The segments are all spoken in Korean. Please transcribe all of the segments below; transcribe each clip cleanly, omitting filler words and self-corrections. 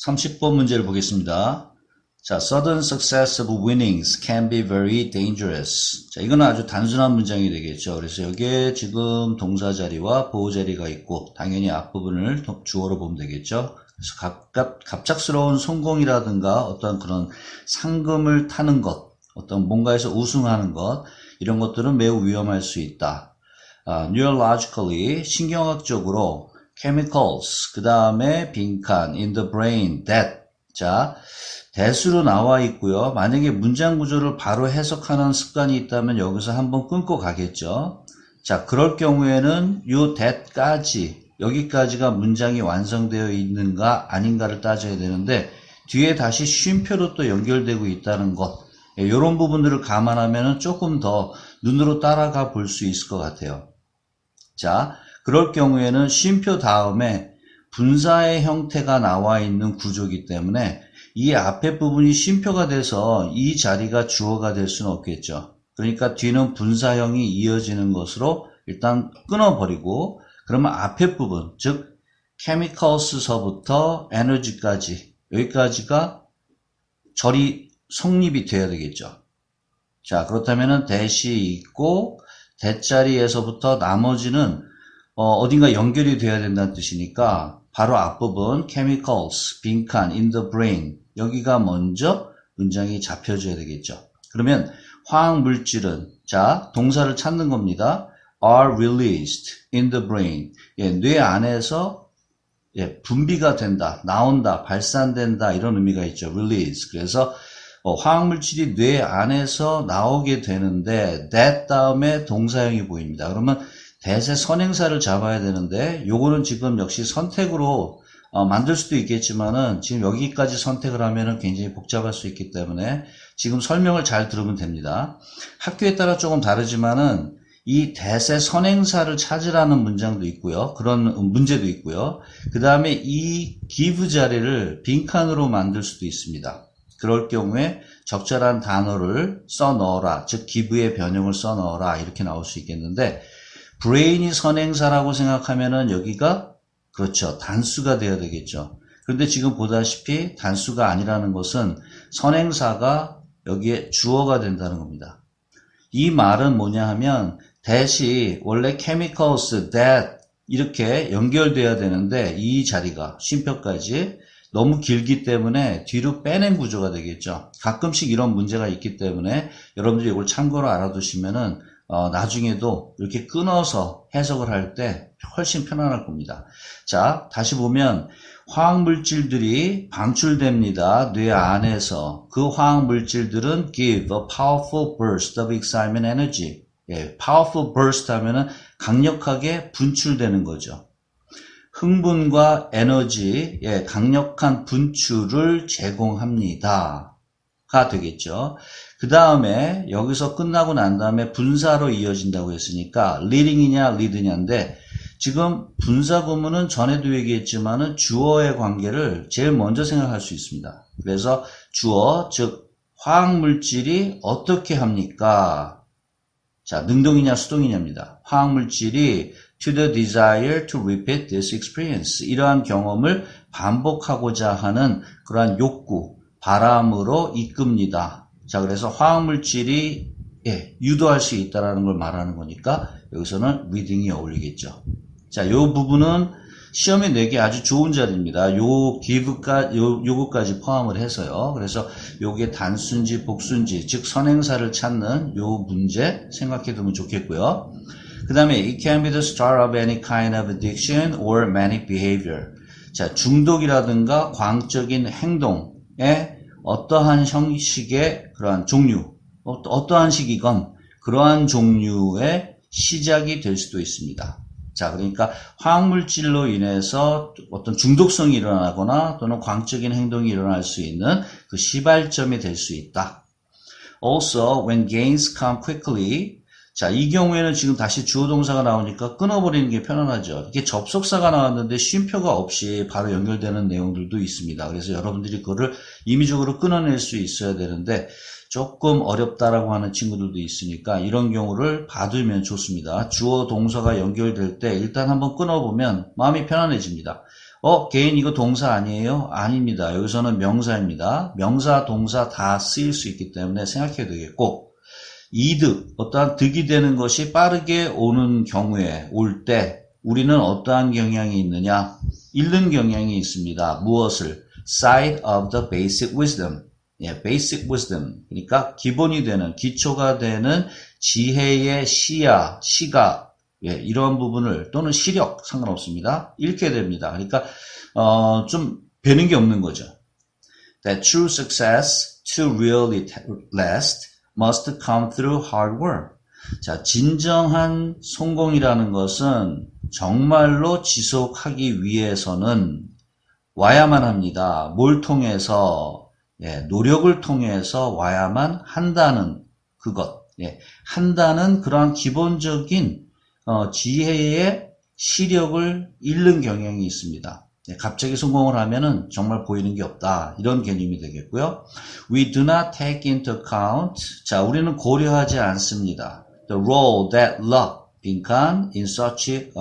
30번 문제를 보겠습니다. 자, sudden success of winnings can be very dangerous. 자, 이거는 아주 단순한 문장이 되겠죠. 그래서 여기에 지금 동사 자리와 보호 자리가 있고, 당연히 앞부분을 주어로 보면 되겠죠. 그래서 갑작스러운 성공이라든가 어떤 그런 상금을 타는 것, 어떤 뭔가에서 우승하는 것, 이런 것들은 매우 위험할 수 있다. Neurologically, 신경학적으로 chemicals, 그 다음에 빈칸, in the brain, that. 자, that으로 나와 있고요. 만약에 문장 구조를 바로 해석하는 습관이 있다면 여기서 한번 끊고 가겠죠. 자, 그럴 경우에는 요 that까지, 여기까지가 문장이 완성되어 있는가 아닌가를 따져야 되는데, 뒤에 다시 쉼표로 또 연결되고 있다는 것, 이런 부분들을 감안하면 조금 더 눈으로 따라가 볼 수 있을 것 같아요. 자, 그럴 경우에는 쉼표 다음에 분사의 형태가 나와 있는 구조이기 때문에 이 앞에 부분이 쉼표가 돼서 이 자리가 주어가 될 수는 없겠죠. 그러니까 뒤는 분사형이 이어지는 것으로 일단 끊어버리고, 그러면 앞에 부분, 즉 chemicals서부터 energy까지, 여기까지가 성립이 돼야 되겠죠. 자, 그렇다면은 that이 있고 that 자리에서부터 나머지는 어딘가 연결이 돼야 된다는 뜻이니까 바로 앞부분 chemicals, 빈칸, in the brain, 여기가 먼저 문장이 잡혀줘야 되겠죠. 그러면 화학물질은, 자, 동사를 찾는 겁니다. are released in the brain. 뇌 안에서 분비가 된다, 나온다, 발산된다, 이런 의미가 있죠. release. 그래서 화학물질이 뇌 안에서 나오게 되는데 that 다음에 동사형이 보입니다. 그러면 that의 선행사를 잡아야 되는데 요거는 지금 역시 선택으로 만들 수도 있겠지만은 지금 여기까지 선택을 하면은 굉장히 복잡할 수 있기 때문에 지금 설명을 잘 들으면 됩니다. 학교에 따라 조금 다르지만은 이 that의 선행사를 찾으라는 문장도 있고요. 그런 문제도 있고요. 그 다음에 이 give 자리를 빈칸으로 만들 수도 있습니다. 그럴 경우에 적절한 단어를 써 넣어라, 즉 give의 변형을 써 넣어라, 이렇게 나올 수 있겠는데, brain이 선행사라고 생각하면은 여기가, 그렇죠, 단수가 되어야 되겠죠. 그런데 지금 보다시피 단수가 아니라는 것은 선행사가 여기에 주어가 된다는 겁니다. 이 말은 뭐냐 하면 that이 원래 chemicals, that 이렇게 연결돼야 되는데 이 자리가 쉼표까지 너무 길기 때문에 뒤로 빼낸 구조가 되겠죠. 가끔씩 이런 문제가 있기 때문에 여러분들이 이걸 참고로 알아두시면은 나중에도 이렇게 끊어서 해석을 할 때 훨씬 편안할 겁니다. 자, 다시 보면 화학물질들이 방출됩니다. 뇌 안에서. 그 화학물질들은 give a powerful burst of excitement energy. powerful burst 하면은 강력하게 분출되는 거죠. 흥분과 에너지, 강력한 분출을 제공합니다. 가 되겠죠. 그 다음에 여기서 끝나고 난 다음에 분사로 이어진다고 했으니까 leading이냐 lead냐인데, 지금 분사 구문은 전에도 얘기했지만은 주어의 관계를 제일 먼저 생각할 수 있습니다. 그래서 주어, 즉 화학물질이 어떻게 합니까? 자, 능동이냐 수동이냐입니다. 화학물질이 to the desire to repeat this experience, 이러한 경험을 반복하고자 하는 그러한 욕구, 바람으로 이끕니다. 자, 그래서 화학물질이 유도할 수 있다는 걸 말하는 거니까 여기서는 reading이 어울리겠죠. 자, 요 부분은 시험에 내기 아주 좋은 자리입니다. 요거까지 포함을 해서요. 그래서 요게 단수인지 복수인지, 즉 선행사를 찾는 요 문제 생각해 두면 좋겠고요. 그 다음에 it can be the start of any kind of addiction or manic behavior. 자, 중독이라든가 광적인 행동의 어떠한 형식의 그러한 종류, 어떠한 식이건 그러한 종류의 시작이 될 수도 있습니다. 자, 그러니까 화학물질로 인해서 어떤 중독성이 일어나거나 또는 광적인 행동이 일어날 수 있는 그 시발점이 될 수 있다. Also, when gains come quickly. 자, 이 경우에는 지금 다시 주어 동사가 나오니까 끊어버리는 게 편안하죠. 이게 접속사가 나왔는데 쉼표가 없이 바로 연결되는 내용들도 있습니다. 그래서 여러분들이 그거를 임의적으로 끊어낼 수 있어야 되는데 조금 어렵다라고 하는 친구들도 있으니까 이런 경우를 봐두면 좋습니다. 주어 동사가 연결될 때 일단 한번 끊어보면 마음이 편안해집니다. 개인 이거 동사 아니에요? 아닙니다. 여기서는 명사입니다. 명사, 동사 다 쓰일 수 있기 때문에 생각해야 되겠고, 이득, 어떠한 득이 되는 것이 빠르게 오는 경우에, 올 때, 우리는 어떠한 경향이 있느냐? 잃는 경향이 있습니다. 무엇을? Side of the basic wisdom. 예, basic wisdom. 그러니까 기본이 되는, 기초가 되는 지혜의 시각, 예, 이런 부분을, 또는 시력, 상관없습니다. 잃게 됩니다. 그러니까, 좀 되는 게 없는 거죠. That true success to really last must come through hard work. 자, 진정한 성공이라는 것은 정말로 지속하기 위해서는 와야만 합니다. 뭘 통해서? 예, 노력을 통해서 와야만 한다는 그것. 예, 한다는 그러한 기본적인 지혜의 시력을 잃는 경향이 있습니다. 예, 갑자기 성공을 하면은 정말 보이는 게 없다. 이런 개념이 되겠고요. We do not take into account. 자, 우리는 고려하지 않습니다. The role that luck 빈칸 in such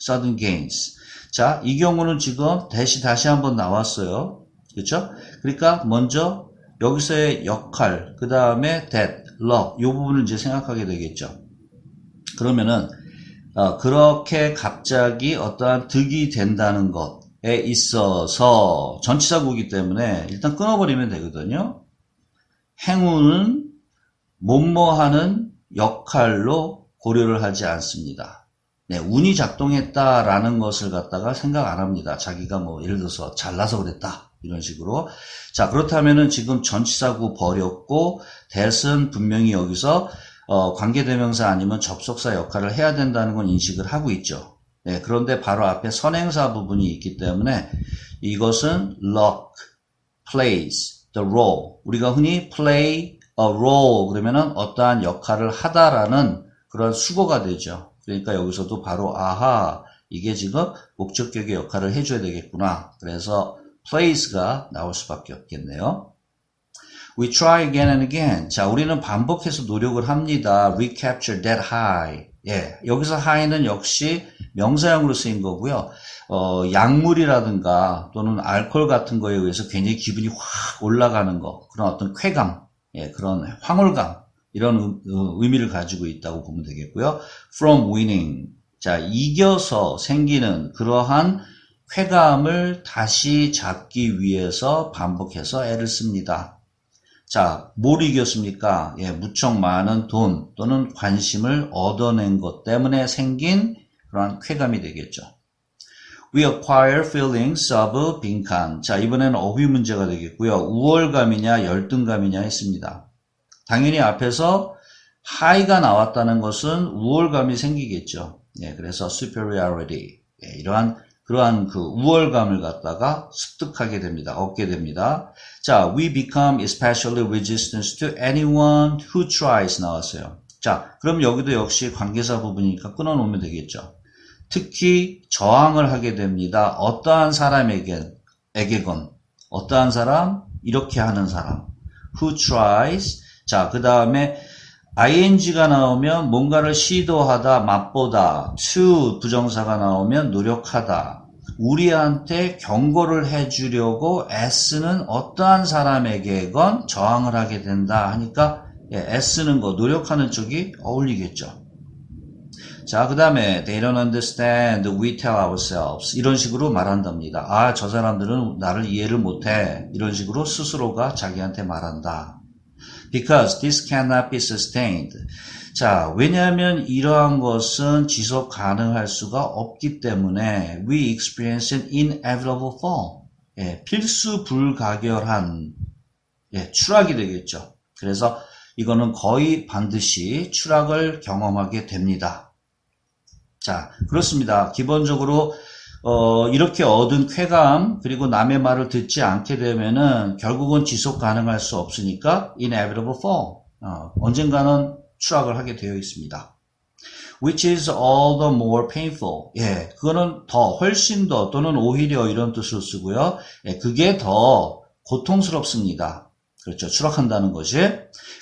sudden gains. 자, 이 경우는 지금 다시 한번 나왔어요. 그렇죠? 그러니까 먼저 여기서의 역할, 그 다음에 that, luck, 이 부분을 이제 생각하게 되겠죠. 그러면은 그렇게 갑자기 어떠한 득이 된다는 것에 있어서 전치사구이기 때문에 일단 끊어버리면 되거든요. 행운은 뭐뭐하는 역할로 고려를 하지 않습니다. 네, 운이 작동했다라는 것을 갖다가 생각 안 합니다. 자기가 뭐 예를 들어서 잘나서 그랬다 이런 식으로. 자, 그렇다면은 지금 전치사구 버렸고 that은 분명히 여기서 관계대명사 아니면 접속사 역할을 해야 된다는 건 인식을 하고 있죠. 네, 그런데 바로 앞에 선행사 부분이 있기 때문에 이것은 luck, plays the role. 우리가 흔히 play a role 그러면은 어떠한 역할을 하다라는 그런 수거가 되죠. 그러니까 여기서도 바로 아하, 이게 지금 목적격의 역할을 해줘야 되겠구나. 그래서 plays가 나올 수밖에 없겠네요. We try again and again. 자, 우리는 반복해서 노력을 합니다. Recapture that high. 예, 여기서 high는 역시 명사형으로 쓰인 거고요. 약물이라든가 또는 알코올 같은 거에 의해서 굉장히 기분이 확 올라가는 거, 그런 어떤 쾌감, 예, 그런 황홀감, 이런 의미를 가지고 있다고 보면 되겠고요. From winning. 자, 이겨서 생기는 그러한 쾌감을 다시 잡기 위해서 반복해서 애를 씁니다. 자, 뭘 이겼습니까? 예, 무척 많은 돈 또는 관심을 얻어낸 것 때문에 생긴 그러한 쾌감이 되겠죠. We acquire feelings of 빈칸. 자, 이번에는 어휘 문제가 되겠고요. 우월감이냐 열등감이냐 했습니다. 당연히 앞에서 high가 나왔다는 것은 우월감이 생기겠죠. 예, 그래서 superiority. 예, 그러한 그 우월감을 갖다가 습득하게 됩니다. 얻게 됩니다. 자, we become especially resistant to anyone who tries 나왔어요. 자, 그럼 여기도 역시 관계사 부분이니까 끊어놓으면 되겠죠. 특히 저항을 하게 됩니다. 어떠한 사람에게건, 어떠한 사람, 이렇게 하는 사람. who tries. 자, 그 다음에 ing가 나오면 뭔가를 시도하다, 맛보다, to 부정사가 나오면 노력하다. 우리한테 경고를 해주려고 애쓰는 어떠한 사람에게건 저항을 하게 된다 하니까 애쓰는 거, 노력하는 쪽이 어울리겠죠. 자, 그 다음에 they don't understand, we tell ourselves 이런 식으로 말한답니다. 아, 저 사람들은 나를 이해를 못해. 이런 식으로 스스로가 자기한테 말한다. Because this cannot be sustained. 자, 왜냐하면 이러한 것은 지속 가능할 수가 없기 때문에 we experience an inevitable fall. 예, 필수 불가결한 추락이 되겠죠. 그래서 이거는 거의 반드시 추락을 경험하게 됩니다. 자, 그렇습니다. 기본적으로 이렇게 얻은 쾌감 그리고 남의 말을 듣지 않게 되면은 결국은 지속 가능할 수 없으니까 inevitable fall. 언젠가는 추락을 하게 되어 있습니다. Which is all the more painful. 예, 그거는 훨씬 더 또는 오히려 이런 뜻을 쓰고요. 예, 그게 더 고통스럽습니다. 그렇죠. 추락한다는 것이.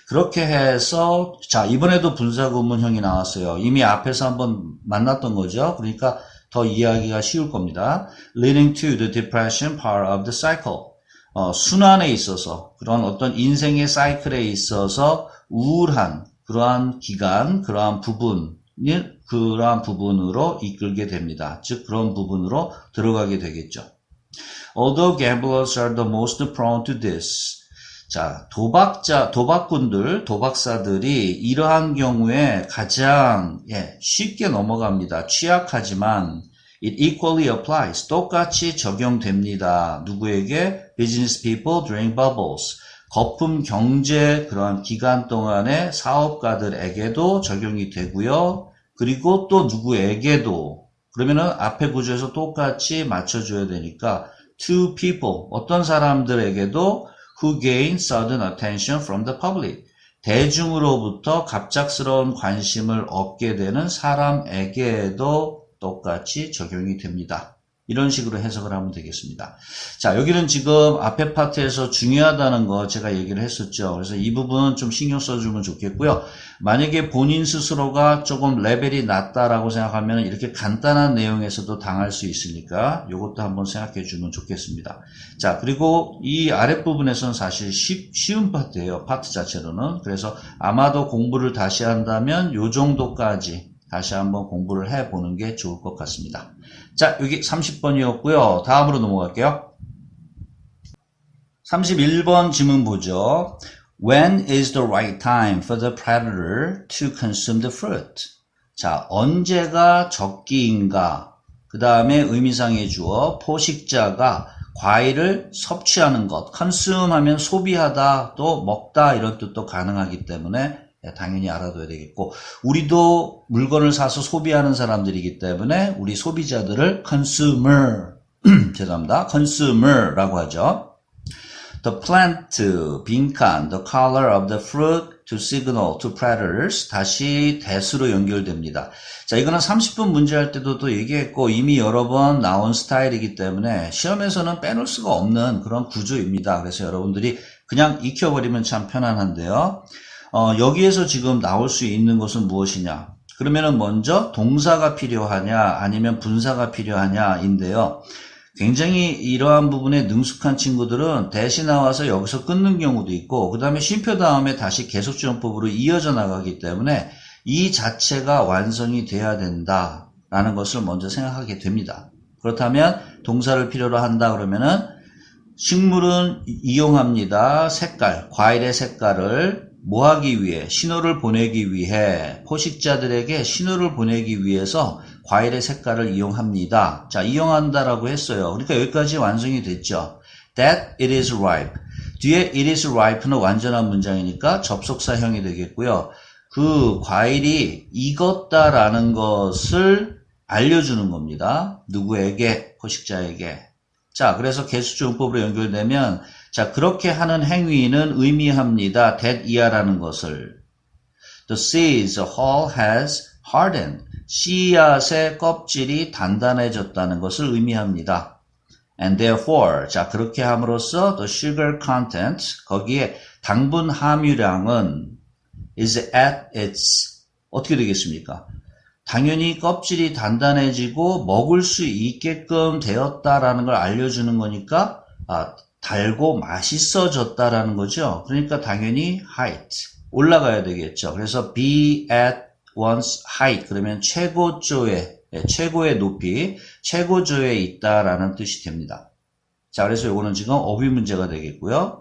그렇게 해서 자, 이번에도 분사구문형이 나왔어요. 이미 앞에서 한번 만났던 거죠. 그러니까 더 이해하기가 쉬울 겁니다. leading to the depression part of the cycle. 순환에 있어서 그런 어떤 인생의 사이클에 있어서 우울한 그러한 기간, 그러한 부분으로 이끌게 됩니다. 즉 그런 부분으로 들어가게 되겠죠. Although gamblers are the most prone to this. 자, 도박사들이 이러한 경우에 가장 쉽게 넘어갑니다. 취약하지만 it equally applies. 똑같이 적용됩니다. 누구에게? Business people during bubbles. 거품 경제 그러한 기간 동안의 사업가들에게도 적용이 되고요. 그리고 또 누구에게도. 그러면은 앞에 구조에서 똑같이 맞춰줘야 되니까 to people. 어떤 사람들에게도 who gain sudden attention from the public. 대중으로부터 갑작스러운 관심을 얻게 되는 사람에게도 똑같이 적용이 됩니다. 이런 식으로 해석을 하면 되겠습니다. 자, 여기는 지금 앞에 파트에서 중요하다는 거 제가 얘기를 했었죠. 그래서 이 부분 좀 신경 써주면 좋겠고요. 만약에 본인 스스로가 조금 레벨이 낮다라고 생각하면 이렇게 간단한 내용에서도 당할 수 있으니까 이것도 한번 생각해 주면 좋겠습니다. 자, 그리고 이 아랫부분에서는 사실 쉬운 파트예요. 파트 자체로는. 그래서 아마도 공부를 다시 한다면 이 정도까지 다시 한번 공부를 해보는 게 좋을 것 같습니다. 자, 여기 30번이었고요. 다음으로 넘어갈게요. 31번 지문 보죠. When is the right time for the predator to consume the fruit? 자, 언제가 적기인가? 그 다음에 의미상의 주어, 포식자가 과일을 섭취하는 것. consume 하면 소비하다, 또 먹다 이런 뜻도 가능하기 때문에 당연히 알아둬야 되겠고, 우리도 물건을 사서 소비하는 사람들이기 때문에 우리 소비자들을 consumer, 죄송합니다. consumer라고 하죠. The plant, 빈칸, the color of the fruit to signal to predators. 다시 that으로 연결됩니다. 자, 이거는 30분 문제 할 때도 또 얘기했고 이미 여러 번 나온 스타일이기 때문에 시험에서는 빼놓을 수가 없는 그런 구조입니다. 그래서 여러분들이 그냥 익혀버리면 참 편안한데요. 여기에서 지금 나올 수 있는 것은 무엇이냐? 그러면은 먼저 동사가 필요하냐 아니면 분사가 필요하냐인데요. 굉장히 이러한 부분에 능숙한 친구들은 대시 나와서 여기서 끊는 경우도 있고 그 다음에 쉼표 다음에 다시 계속지원법으로 이어져 나가기 때문에 이 자체가 완성이 돼야 된다라는 것을 먼저 생각하게 됩니다. 그렇다면 동사를 필요로 한다 그러면은 식물은 이용합니다. 색깔, 과일의 색깔을 뭐 하기 위해? 신호를 보내기 위해 포식자들에게 신호를 보내기 위해서 과일의 색깔을 이용합니다. 자, 이용한다라고 했어요. 그러니까 여기까지 완성이 됐죠. That it is ripe. 뒤에 it is ripe는 완전한 문장이니까 접속사형이 되겠고요. 그 과일이 익었다라는 것을 알려주는 겁니다. 누구에게? 포식자에게. 자, 그래서 개수조용법으로 연결되면 자, 그렇게 하는 행위는 의미합니다. that 이하라는 것을. The seed's hull has hardened. 씨앗의 껍질이 단단해졌다는 것을 의미합니다. And therefore, 자, 그렇게 함으로써 the sugar content, 거기에 당분 함유량은 is at its, 어떻게 되겠습니까? 당연히 껍질이 단단해지고 먹을 수 있게끔 되었다라는 걸 알려주는 거니까, 달고 맛있어졌다라는 거죠. 그러니까 당연히 height, 올라가야 되겠죠. 그래서 be at one's height, 그러면 최고조에, 최고의 높이, 최고조에 있다라는 뜻이 됩니다. 자, 그래서 이거는 지금 어휘 문제가 되겠고요.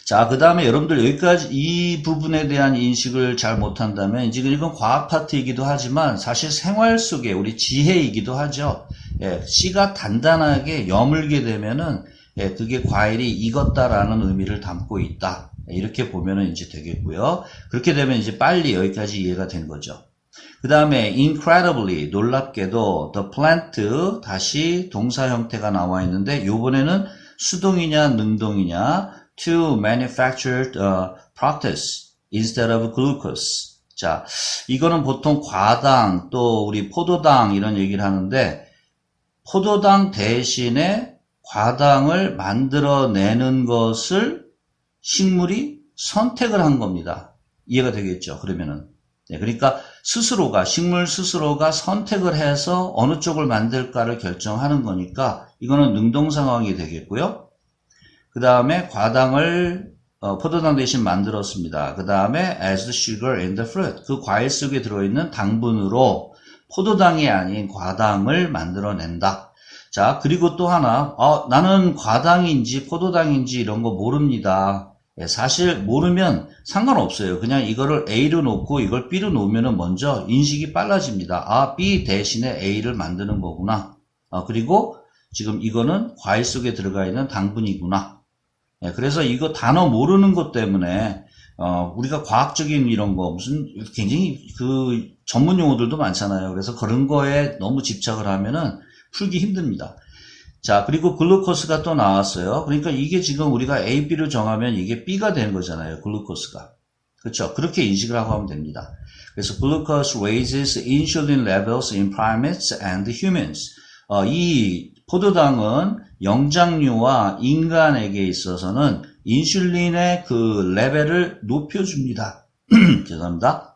자, 그 다음에 여러분들 여기까지 이 부분에 대한 인식을 잘 못한다면 지금 이건 과학 파트이기도 하지만 사실 생활 속에 우리 지혜이기도 하죠. 씨가 단단하게 여물게 되면은 그게 과일이 익었다라는 의미를 담고 있다. 이렇게 보면은 이제 되겠고요. 그렇게 되면 이제 빨리 여기까지 이해가 된 거죠. 그 다음에 incredibly, 놀랍게도 the plant, 다시 동사 형태가 나와 있는데 요번에는 수동이냐 능동이냐 to manufacture fructose instead of glucose. 자, 이거는 보통 과당 또 우리 포도당 이런 얘기를 하는데 포도당 대신에 과당을 만들어내는 것을 식물이 선택을 한 겁니다. 이해가 되겠죠? 그러면은 네, 그러니까 식물 스스로가 선택을 해서 어느 쪽을 만들까를 결정하는 거니까 이거는 능동 상황이 되겠고요. 그 다음에 과당을 포도당 대신 만들었습니다. 그 다음에 as the sugar in the fruit, 그 과일 속에 들어있는 당분으로 포도당이 아닌 과당을 만들어낸다. 자, 그리고 또 하나, 나는 과당인지 포도당인지 이런 거 모릅니다. 예, 사실 모르면 상관없어요. 그냥 이거를 A로 놓고 이걸 B로 놓으면 먼저 인식이 빨라집니다. B 대신에 A를 만드는 거구나. 그리고 지금 이거는 과일 속에 들어가 있는 당분이구나. 예, 그래서 이거 단어 모르는 것 때문에 우리가 과학적인 이런 거 무슨 굉장히 그 전문 용어들도 많잖아요. 그래서 그런 거에 너무 집착을 하면은 풀기 힘듭니다. 자, 그리고 글루코스가 또 나왔어요. 그러니까 이게 지금 우리가 A, B를 정하면 이게 B가 되는 거잖아요. 글루코스가. 그렇죠? 그렇게 인식을 하고 하면 됩니다. 그래서 glucose raises insulin levels in primates and humans. 이 포도당은 영장류와 인간에게 있어서는 인슐린의 그 레벨을 높여줍니다. 죄송합니다.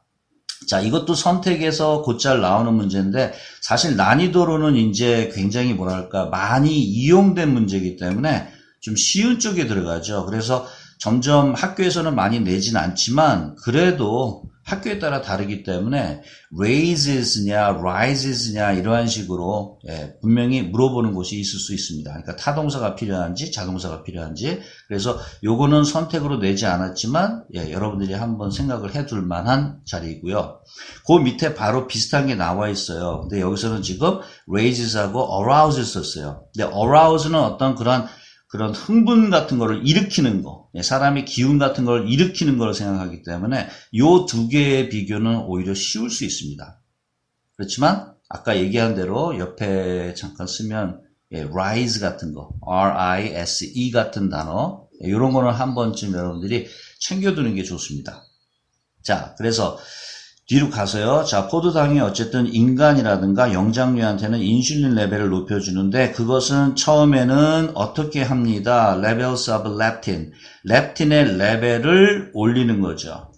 자, 이것도 선택에서 곧잘 나오는 문제인데 사실 난이도로는 이제 굉장히 뭐랄까 많이 이용된 문제이기 때문에 좀 쉬운 쪽에 들어가죠. 그래서 점점 학교에서는 많이 내진 않지만 그래도 학교에 따라 다르기 때문에 raises냐 rises냐 이러한 식으로 분명히 물어보는 곳이 있을 수 있습니다. 그러니까 타동사가 필요한지 자동사가 필요한지. 그래서 요거는 선택으로 내지 않았지만 여러분들이 한번 생각을 해둘 만한 자리이고요. 그 밑에 바로 비슷한 게 나와 있어요. 근데 여기서는 지금 raises하고 arouse 썼어요. 근데 arouse는 어떤 그런 흥분 같은 거를 일으키는 거, 사람의 기운 같은 걸 일으키는 걸 생각하기 때문에 요 두 개의 비교는 오히려 쉬울 수 있습니다. 그렇지만 아까 얘기한 대로 옆에 잠깐 쓰면 rise 같은 거, R-I-S-E 같은 단어, 이런 거는 한 번쯤 여러분들이 챙겨두는 게 좋습니다. 자, 그래서 뒤로 가서요. 자, 포도당이 어쨌든 인간이라든가 영장류한테는 인슐린 레벨을 높여주는데 그것은 처음에는 어떻게 합니다? Levels of leptin. 렙틴의 레벨을 올리는 거죠.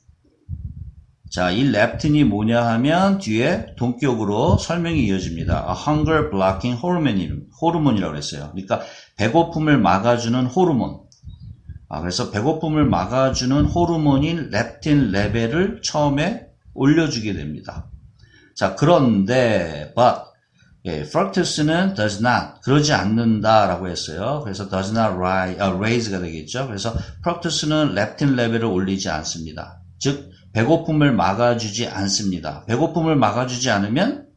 자, 이 렙틴이 뭐냐 하면 뒤에 동격으로 설명이 이어집니다. A hunger blocking 호르몬이라고 했어요. 그러니까 배고픔을 막아주는 호르몬. 그래서 배고픔을 막아주는 호르몬인 렙틴 레벨을 처음에 올려주게 됩니다. 자, 그런데 fructose는 does not, 그러지 않는다라고 했어요. 그래서 does not raise가 되겠죠. 그래서 fructose는 렙틴 레벨을 올리지 않습니다. 즉 배고픔을 막아주지 않습니다. 배고픔을 막아주지 않으면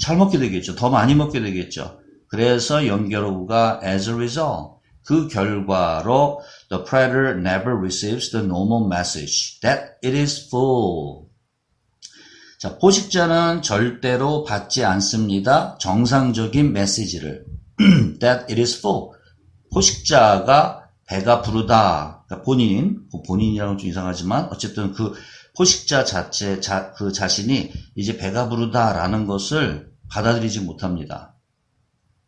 잘 먹게 되겠죠. 더 많이 먹게 되겠죠. 그래서 연결어구가 as a result, 그 결과로 the predator never receives the normal message that it is full. 자, 포식자는 절대로 받지 않습니다. 정상적인 메시지를. that it is full. 포식자가 배가 부르다. 그러니까 본인이라고 좀 이상하지만 어쨌든 그 포식자 그 자신이 이제 배가 부르다라는 것을 받아들이지 못합니다.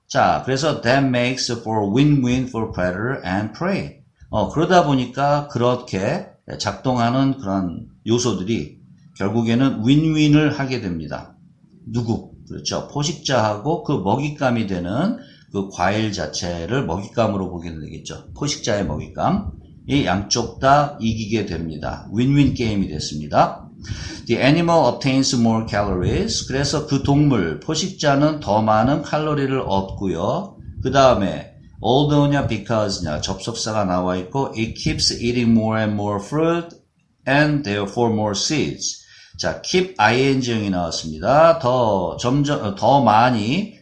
자, 그래서 that makes for win-win for predator and prey. 그러다 보니까 그렇게 작동하는 그런 요소들이 결국에는 윈윈을 하게 됩니다. 누구? 그렇죠. 포식자하고 그 먹잇감이 되는 그 과일 자체를 먹잇감으로 보게 되겠죠. 포식자의 먹잇감. 이 양쪽 다 이기게 됩니다. 윈윈 게임이 됐습니다. The animal obtains more calories. 그래서 그 동물, 포식자는 더 많은 칼로리를 얻고요. 그 다음에 although냐 because냐 접속사가 나와 있고 it keeps eating more and more fruit and therefore more seeds. 자, keep ing형이 나왔습니다. 더 많이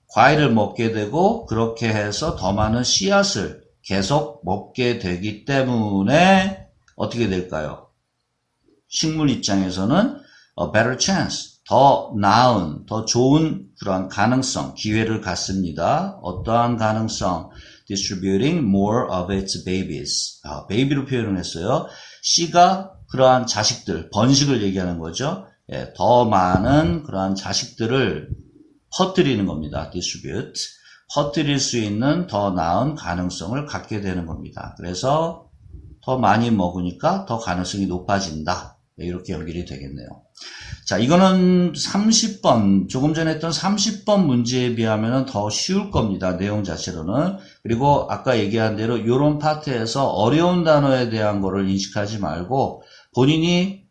과일을 먹게 되고 그렇게 해서 더 많은 씨앗을 계속 먹게 되기 때문에 어떻게 될까요? 식물 입장에서는 a better chance, 더 나은, 더 좋은 그런 가능성, 기회를 갖습니다. 어떠한 가능성? distributing more of its babies. 베이비로 표현을 했어요. C가 그러한 자식들, 번식을 얘기하는 거죠. 더 많은 그러한 자식들을 퍼뜨리는 겁니다. distribute. 퍼뜨릴 수 있는 더 나은 가능성을 갖게 되는 겁니다. 그래서 더 많이 먹으니까 더 가능성이 높아진다. 이렇게 연결이 되겠네요. 자, 이거는 30번, 조금 전에 했던 30번 문제에 비하면 더 쉬울 겁니다. 내용 자체로는. 그리고 아까 얘기한 대로 이런 파트에서 어려운 단어에 대한 거를 인식하지 말고 본인이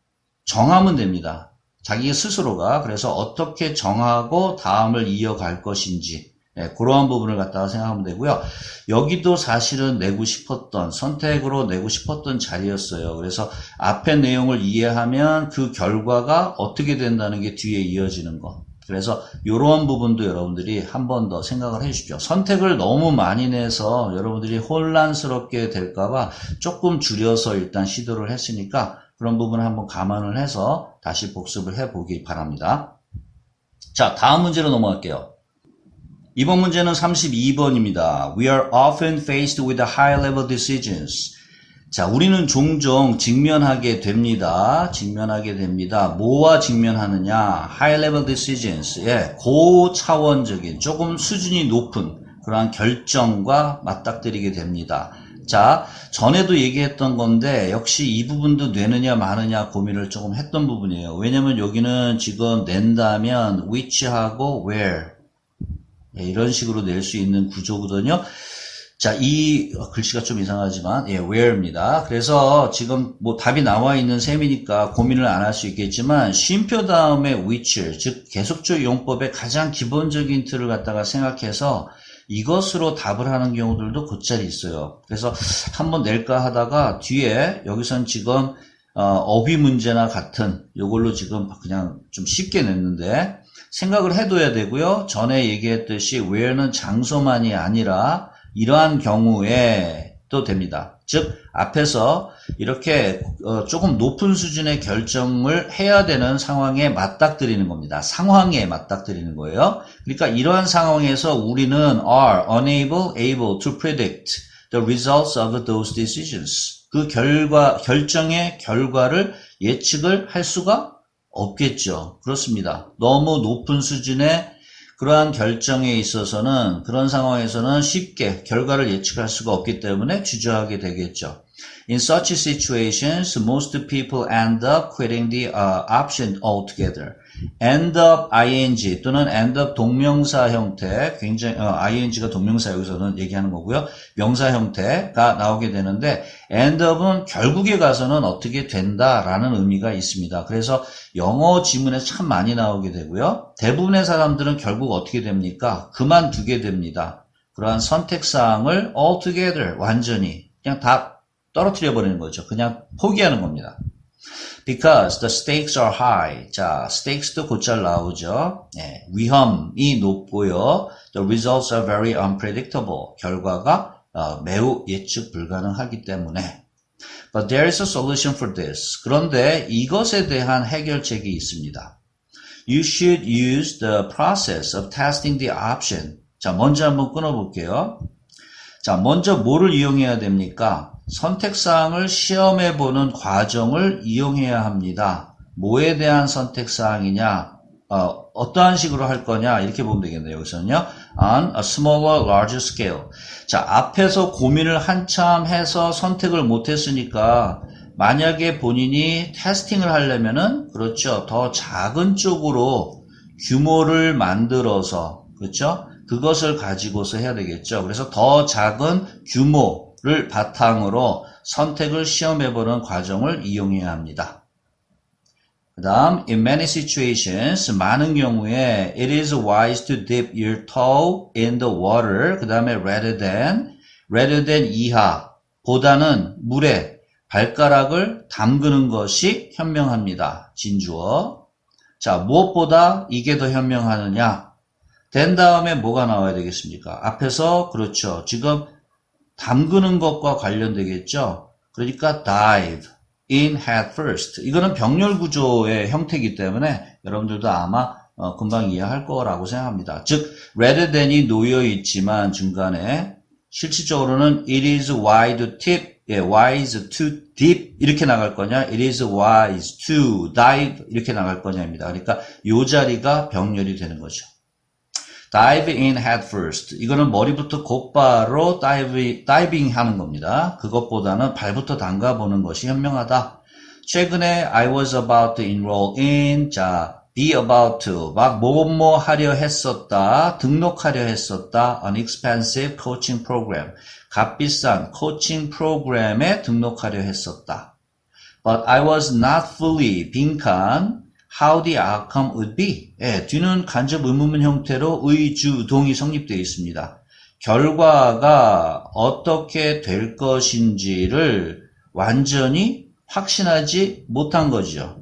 정하면 됩니다. 자기 스스로가. 그래서 어떻게 정하고 다음을 이어갈 것인지. 그러한 부분을 갖다가 생각하면 되고요. 여기도 사실은 내고 싶었던, 선택으로 내고 싶었던 자리였어요. 그래서 앞의 내용을 이해하면 그 결과가 어떻게 된다는 게 뒤에 이어지는 거. 그래서 이러한 부분도 여러분들이 한 번 더 생각을 해 주십시오. 선택을 너무 많이 내서 여러분들이 혼란스럽게 될까봐 조금 줄여서 일단 시도를 했으니까 그런 부분을 한번 감안을 해서 다시 복습을 해 보기 바랍니다. 자, 다음 문제로 넘어갈게요. 이번 문제는 32번입니다. We are often faced with high-level decisions. 자, 우리는 종종 직면하게 됩니다. 뭐와 직면하느냐? High-level decisions. 예, 고차원적인, 조금 수준이 높은 그러한 결정과 맞닥뜨리게 됩니다. 자, 전에도 얘기했던 건데 역시 이 부분도 내느냐 마느냐 고민을 조금 했던 부분이에요. 왜냐면 여기는 지금 낸다면 which하고 where 이런 식으로 낼 수 있는 구조거든요. 자, 이 글씨가 좀 이상하지만 where입니다. 그래서 지금 뭐 답이 나와 있는 셈이니까 고민을 안 할 수 있겠지만 쉼표 다음에 which, 즉 계속적 용법의 가장 기본적인 틀을 갖다가 생각해서 이것으로 답을 하는 경우들도 곧잘 있어요. 그래서 한번 낼까 하다가 뒤에 여기선 지금 어휘 문제나 같은 요걸로 지금 그냥 좀 쉽게 냈는데 생각을 해둬야 되고요. 전에 얘기했듯이 where는 장소만이 아니라 이러한 경우에 또 됩니다. 즉 앞에서 이렇게 조금 높은 수준의 결정을 해야 되는 상황에 맞닥뜨리는 겁니다. 상황에 맞닥뜨리는 거예요. 그러니까 이러한 상황에서 우리는 are unable, able to predict the results of those decisions. 그 결정의 결과를 예측을 할 수가 없겠죠. 그렇습니다. 너무 높은 수준의 그러한 결정에 있어서는 그런 상황에서는 쉽게 결과를 예측할 수가 없기 때문에 주저하게 되겠죠. In such situations, most people end up quitting the option altogether. end up ing 또는 end up 동명사 형태, 굉장히 ing가 동명사 여기서는 얘기하는 거고요. 명사 형태가 나오게 되는데 end up은 결국에 가서는 어떻게 된다라는 의미가 있습니다. 그래서 영어 지문에 참 많이 나오게 되고요. 대부분의 사람들은 결국 어떻게 됩니까? 그만두게 됩니다. 그러한 선택사항을 altogether 완전히 그냥 다 떨어뜨려 버리는 거죠. 그냥 포기하는 겁니다. Because the stakes are high. 자, stakes도 곧잘 나오죠. 네, 위험이 높고요. The results are very unpredictable. 결과가 매우 예측 불가능하기 때문에. But there is a solution for this. 그런데 이것에 대한 해결책이 있습니다. You should use the process of testing the option. 자, 먼저 한번 끊어볼게요. 자, 먼저 뭐를 이용해야 됩니까? 선택사항을 시험해보는 과정을 이용해야 합니다. 뭐에 대한 선택사항이냐, 어떠한 식으로 할 거냐, 이렇게 보면 되겠네요. 여기서는요. On a smaller, larger scale. 자, 앞에서 고민을 한참 해서 선택을 못했으니까, 만약에 본인이 테스팅을 하려면은, 그렇죠. 더 작은 쪽으로 규모를 만들어서, 그렇죠. 그것을 가지고서 해야 되겠죠. 그래서 더 작은 규모를 바탕으로 선택을 시험해보는 과정을 이용해야 합니다. 그 다음, in many situations, 많은 경우에 it is wise to dip your toe in the water. 그 다음에 rather than 이하, 보다는 물에 발가락을 담그는 것이 현명합니다. 진주어. 자, 무엇보다 이게 더 현명하느냐? 된 다음에 뭐가 나와야 되겠습니까? 앞에서 그렇죠. 지금 담그는 것과 관련되겠죠. 그러니까 dive in head first. 이거는 병렬 구조의 형태이기 때문에 여러분들도 아마 금방 이해할 거라고 생각합니다. 즉 rather than이 놓여 있지만 중간에 실질적으로는 it is wise to dip 이렇게 나갈 거냐, it is wise to dive 이렇게 나갈 거냐입니다. 그러니까 이 자리가 병렬이 되는 거죠. dive in head first. 이거는 머리부터 곧바로 다이빙 하는 겁니다. 그것보다는 발부터 담가보는 것이 현명하다. 최근에 I was about to enroll in, 자, be about to, 막 뭐뭐 하려 했었다, 등록하려 했었다, an expensive coaching program, 값비싼 코칭 프로그램에 등록하려 했었다. But I was not fully 빈칸, how the outcome would be. 예, 뒤는 간접 의문문 형태로 의주, 동이 성립되어 있습니다. 결과가 어떻게 될 것인지를 완전히 확신하지 못한 거죠.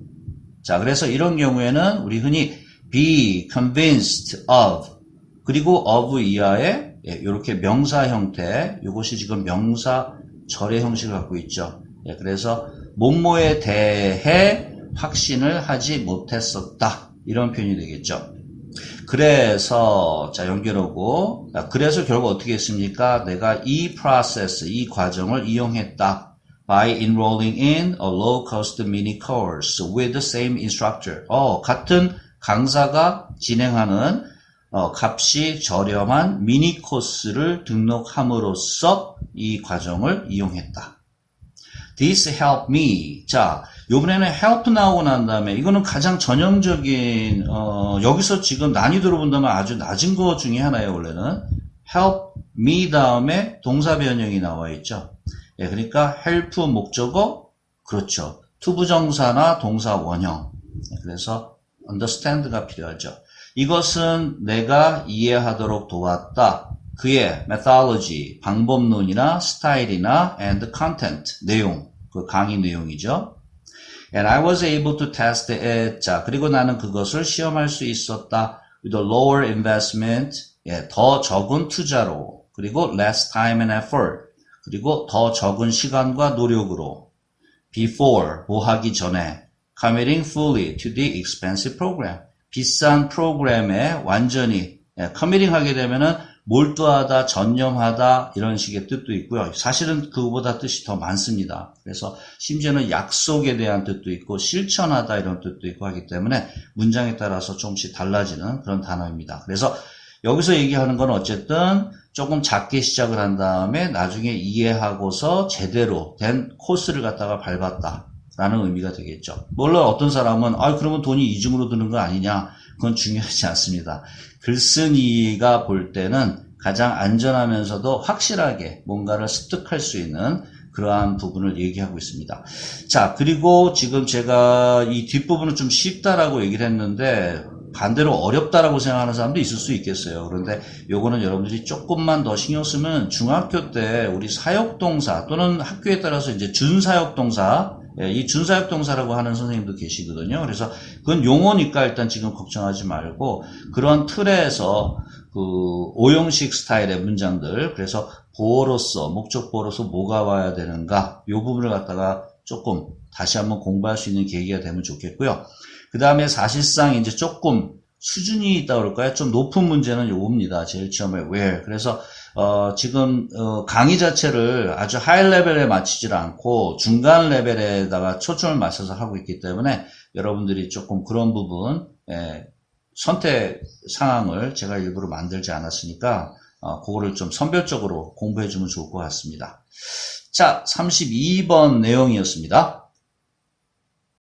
자, 그래서 이런 경우에는 우리 흔히 be convinced of, 그리고 of 이하에 이렇게 명사 형태, 이것이 지금 명사 절의 형식을 갖고 있죠. 예, 그래서 뭐뭐에 대해 확신을 하지 못했었다, 이런 표현이 되겠죠. 그래서 자, 연결하고, 그래서 결국 어떻게 했습니까? 내가 이 프로세스, 이 과정을 이용했다. By enrolling in a low-cost mini course with the same instructor. 같은 강사가 진행하는 값이 저렴한 미니 코스를 등록함으로써 이 과정을 이용했다. This helped me. 자, 요번에는 help 나오고 난 다음에 이거는 가장 전형적인 여기서 지금 난이도로 본다면 아주 낮은 것 중에 하나예요. 원래는 help me 다음에 동사 변형이 나와 있죠. 예, 그러니까 help 목적어, 그렇죠. 투부정사나 동사 원형. 그래서 understand가 필요하죠. 이것은 내가 이해하도록 도왔다. 그의 methodology, 방법론이나 스타일이나 and content, 내용, 그 강의 내용이죠. And I was able to test it. 자, 그리고 나는 그것을 시험할 수 있었다. With a lower investment, 예, 더 적은 투자로, 그리고 less time and effort, 그리고 더 적은 시간과 노력으로. Before, 뭐 하기 전에. Committing fully to the expensive program. 비싼 프로그램에 완전히 committing 하게 되면은 몰두하다, 전념하다 이런 식의 뜻도 있고요. 사실은 그거보다 뜻이 더 많습니다. 그래서 심지어는 약속에 대한 뜻도 있고 실천하다 이런 뜻도 있고 하기 때문에 문장에 따라서 조금씩 달라지는 그런 단어입니다. 그래서 여기서 얘기하는 건 어쨌든 조금 작게 시작을 한 다음에 나중에 이해하고서 제대로 된 코스를 갖다가 밟았다 라는 의미가 되겠죠. 물론 어떤 사람은 그러면 돈이 이중으로 드는 거 아니냐, 그건 중요하지 않습니다. 글쓴이가 볼 때는 가장 안전하면서도 확실하게 뭔가를 습득할 수 있는 그러한 부분을 얘기하고 있습니다. 자, 그리고 지금 제가 이 뒷부분은 좀 쉽다라고 얘기를 했는데 반대로 어렵다라고 생각하는 사람도 있을 수 있겠어요. 그런데 요거는 여러분들이 조금만 더 신경 쓰면 중학교 때 우리 사역동사 또는 학교에 따라서 이제 준사역동사, 이 준사역동사라고 하는 선생님도 계시거든요. 그래서 그건 용어니까 일단 지금 걱정하지 말고 그런 틀에서 그 오형식 스타일의 문장들, 그래서 보어로서, 목적 보어로서 뭐가 와야 되는가, 이 부분을 갖다가 조금 다시 한번 공부할 수 있는 계기가 되면 좋겠고요. 그 다음에 사실상 이제 조금 수준이 있다 그럴까요? 좀 높은 문제는 요겁니다. 제일 처음에 where. 그래서 지금 강의 자체를 아주 하이 레벨에 맞추질 않고 중간 레벨에다가 초점을 맞춰서 하고 있기 때문에 여러분들이 조금 그런 부분 선택 상황을 제가 일부러 만들지 않았으니까 그거를 좀 선별적으로 공부해 주면 좋을 것 같습니다. 자, 32번 내용이었습니다.